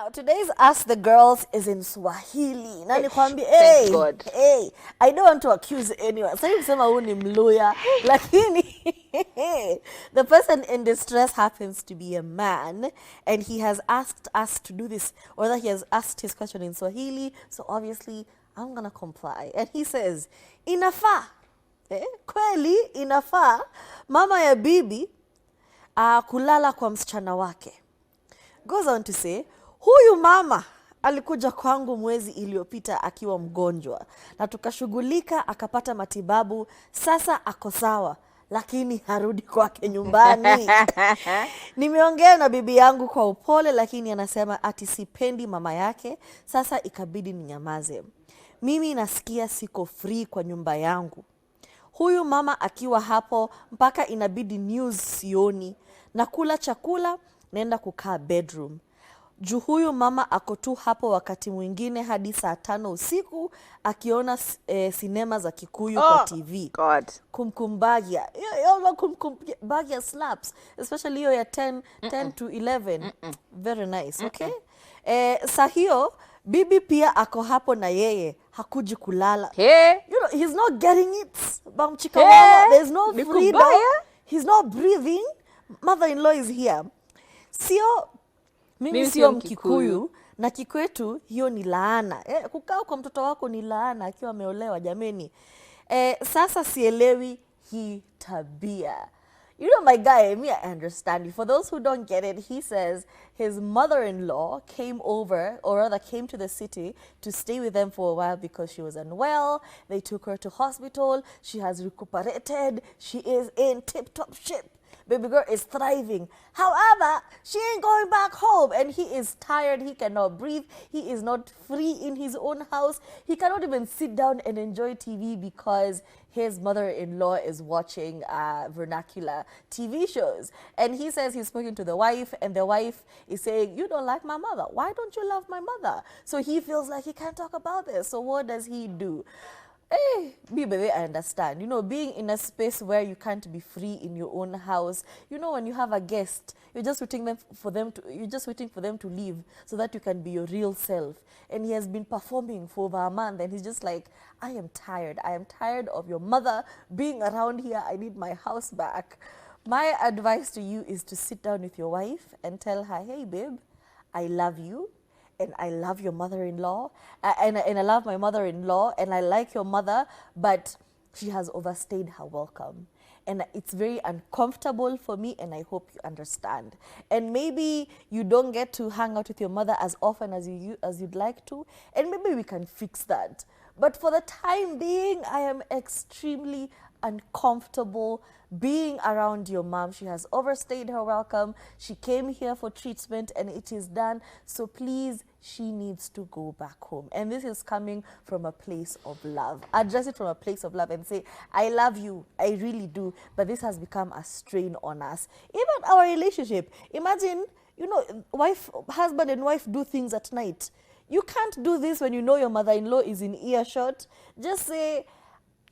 Now, today's Ask the Girls is in Swahili. Nani kwambi, Thank God. hey, I don't want to accuse anyone. Sasa kusema huyu ni mluya, lakini the person in distress happens to be a man, and he has asked us to do this, or that he has asked his question in Swahili, so obviously I'm gonna comply. And he says, inafaa, kweli inafaa mama ya bibi kulala kwa msichana wake. Goes on to say, huyu mama alikuja kwangu mwezi iliyopita akiwa mgonjwa na tukashughulika akapata matibabu, sasa ako sawa lakini harudi kwake nyumbani. Nimeongea na bibi yangu kwa upole, lakini anasema ati sipendi mama yake, sasa ikabidi ninyamaze. Mimi nasikia siko free kwa nyumba yangu. Huyu mama akiwa hapo mpaka inabidi news sioni, na kula chakula naenda kukaa bedroom. Juu huyu mama ako tu hapo wakati mwingine hadi saa 5 usiku akiona sinema za Kikuyu kwa TV. God. Kumkumbagia. Kumkumbagia slaps. Especially hiyo ya 10 to 11. Very nice, okay? Sa hiyo, bibi pia ako hapo na yeye. Hakuji kulala. You know, he's not getting it. Bamchika mama. There's no freedom. He's not breathing. Mother-in-law is here. Sio, mimi sio Mkikuyu, na kikwetu hiyo ni laana. Kukaa kwa mtoto wako ni laana akiwa ameolewa, jameni. Sasa sielewi hii tabia. You know, my guy, me, I understand you. For those who don't get it, he says his mother-in-law came over, or rather came to the city to stay with them for a while because she was unwell. They took her to hospital. She has recuperated. She is in tip-top shape. Baby girl is thriving. However, she ain't going back home, and he is tired. He cannot breathe. He is not free in his own house. He cannot even sit down and enjoy TV because his mother-in-law is watching vernacular TV shows. And he says he's spoken to the wife, and the wife is saying, you don't like my mother. Why don't you love my mother? So he feels like he can't talk about this. So what does he do? Baby, I understand. You know, being in a space where you can't be free in your own house. You know, when you have a guest, you're just waiting for them to leave so that you can be your real self. And he has been performing for over a month, and he's just like, I am tired. I am tired of your mother being around here. I need my house back. My advice to you is to sit down with your wife and tell her, hey, babe, I love you. And I love your mother-in-law, and I love my mother-in-law, and I like your mother, but she has overstayed her welcome. And it's very uncomfortable for me, and I hope you understand. And maybe you don't get to hang out with your mother as often as you'd like to, and maybe we can fix that. But for the time being, I am extremely uncomfortable being around your mom. She has overstayed her welcome. She came here for treatment and it is done. So please, she needs to go back home. And this is coming from a place of love. Address it from a place of love and say, I love you. I really do. But this has become a strain on us. Even our relationship. Imagine, you know, husband and wife do things at night. You can't do this when you know your mother-in-law is in earshot. Just say,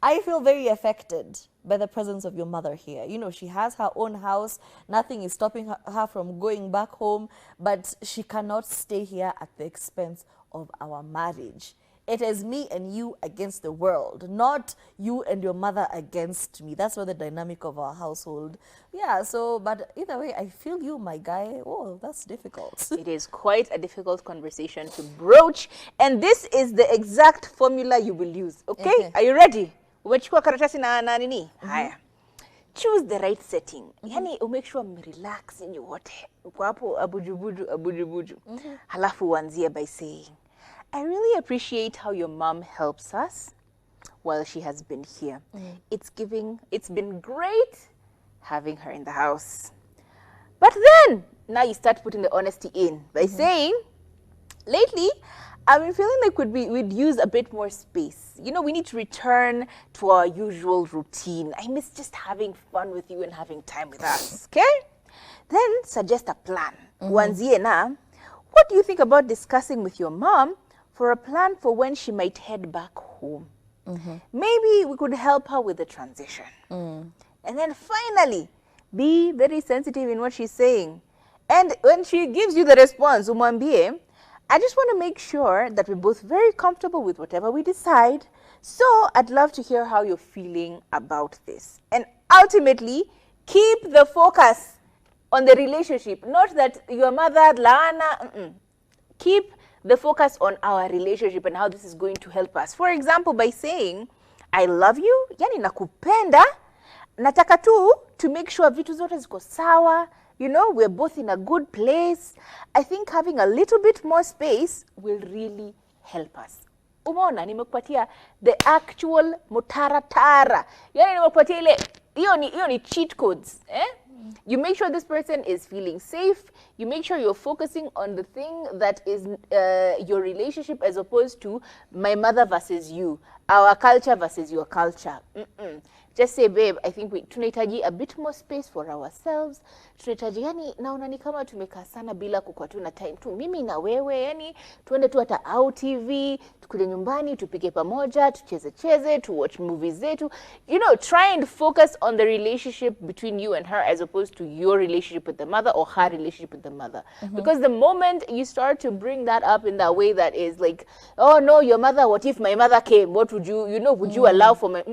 I feel very affected by the presence of your mother here. You know, she has her own house. Nothing is stopping her from going back home, but she cannot stay here at the expense of our marriage. It is me and you against the world, not you and your mother against me. That's not the dynamic of our household. Yeah, so, but either way, I feel you, my guy. Oh, that's difficult. It is quite a difficult conversation to broach, and this is the exact formula you will use, okay? Are you ready? Umechukua karatasi na nini? Haya. Choose the right setting. Yani umake sure relax in your wote. Uko hapo abujubuju. Halafu uanzie by saying, I really appreciate how your mom helps us while she has been here. It's been great having her in the house. But then, now you start putting the honesty in by saying, lately, I've been feeling like we'd use a bit more space. You know, we need to return to our usual routine. I miss just having fun with you and having time with us, okay? Then suggest a plan. Uanzie na, what do you think about discussing with your mom for a plan for when she might head back home? Maybe we could help her with the transition. And then finally, be very sensitive in what she's saying. And when she gives you the response, umwambie, I just want to make sure that we're both very comfortable with whatever we decide. So I'd love to hear how you're feeling about this. And ultimately, keep the focus on the relationship. Not that your mother, Lana, keep the focus on our relationship and how this is going to help us. For example, by saying, I love you, yani nakupenda, nataka tu to make sure vitu zote ziko sawa, you know, we're both in a good place. I think having a little bit more space will really help us. Umeona, nimekupatia the actual mutaratara. Yani nimekupatia ile, hiyo ni cheat codes, You make sure this person is feeling safe. You make sure you're focusing on the thing that is your relationship as opposed to my mother versus you, our culture versus your culture. Just say, babe, I think tunahitaji a bit more space for ourselves. Tunahitaji, yani naona ni kama tumekaa sana bila kukuwa tu na time tu mimi na wewe, yani tuende tu hata out TV, tukuje nyumbani, tupike pamoja, tucheze, to watch movies zetu. You know, try and focus on the relationship between you and her as opposed to your relationship with the mother or her relationship with the mother. Because the moment you start to bring that up in that way that is like, oh no, your mother, what if my mother came? What would you, would you allow for my,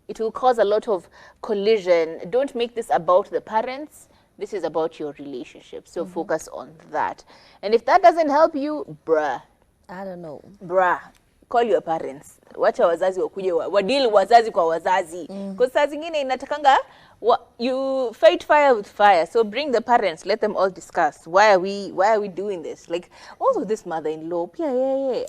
It will cause a lot of collision. Don't make this about the parents. This is about your relationship. So focus on that. And if that doesn't help you, bruh. I don't know. Bruh, call your parents. Wacha wazazi wakuje wadili wazazi kwa wazazi. Because saa zingine inatakanga you fight fire with fire. So bring the parents, let them all discuss. Why are we doing this? Like also this mother-in-law.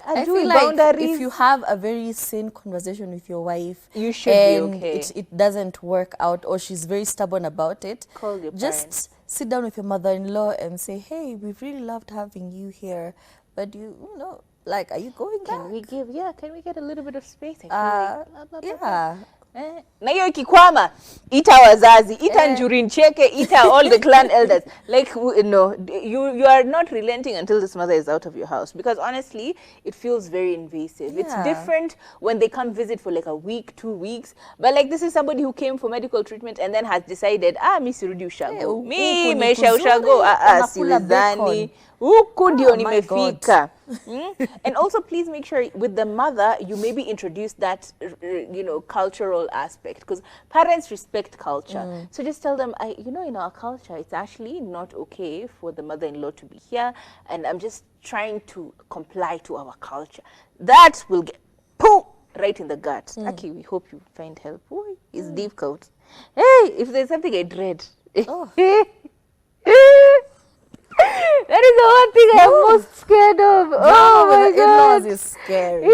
I feel like if you have a very sane conversation with your wife, you should be okay. It doesn't work out or she's very stubborn about it. Call your Just parents. sit down with your mother-in-law and say, hey, we've really loved having you here, but you know, like, are you going back? Can we get a little bit of space? Yeah. Na hiyo ikikwama, ita wazazi, ita njurin cheke, ita all the clan elders. Like, no, you are not relenting until this mother is out of your house. Because honestly, it feels very invasive. Yeah. It's different when they come visit for like a week, 2 weeks. But like, this is somebody who came for medical treatment and then has decided, mi sirudi ushago. Mi maisha ushago, siwezani. Huku ndio nimefika. And also please make sure with the mother you maybe introduce that cultural aspect, because parents respect culture. So just tell them, in our culture it's actually not okay for the mother-in-law to be here, and I'm just trying to comply to our culture. That will get right in the gut. Okay, we hope you find help. It's difficult. Hey, if there's something I dread. That is the one thing I'm most scared of. Oh my God. In-laws is scary.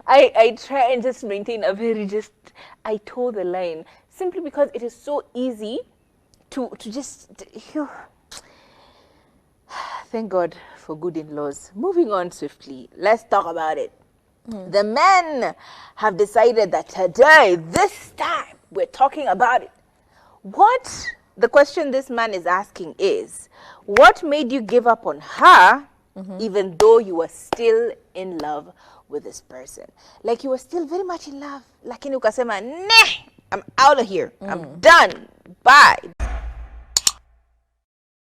I try and just maintain a very I toe the line simply because it is so easy to just, thank God for good in-laws. Moving on swiftly, let's talk about it. The men have decided that today, this time, we're talking about it. The question this man is asking is, what made you give up on her even though you were still in love with this person? Like you were still very much in love. Lakini ukasema, nah, I'm out of here. I'm done. Bye.